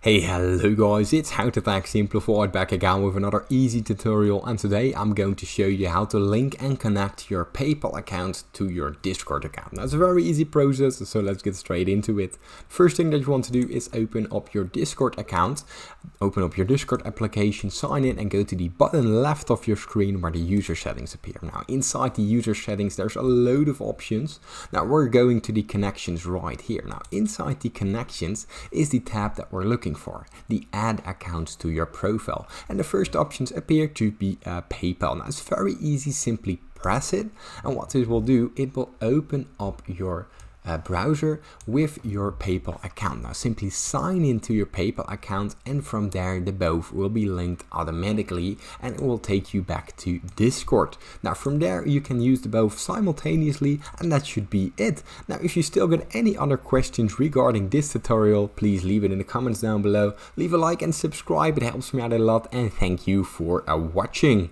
Hey, hello guys, it's How to Tech Simplified back again with another easy tutorial, and today I'm going to show you how to link and connect your PayPal account to your Discord account. Now it's a very easy process, so let's get straight into it. First thing that you want to do is open up your Discord account, open up your Discord application, sign in and go to the bottom left of your screen where the user settings appear. Now inside the user settings there's a load of options. Now we're going to the connections right here. Now inside the connections is the tab that we're looking for, the add accounts to your profile, and the first options appear to be PayPal. Now it's very easy, simply press it, and what this will do, it will open up your browser with your PayPal account. Now simply sign into your PayPal account, and from there the both will be linked automatically and it will take you back to Discord. Now from there you can use the both simultaneously, and that should be it. Now if you still got any other questions regarding this tutorial, please leave it in the comments down below. Leave a like and subscribe, it helps me out a lot, and thank you for watching.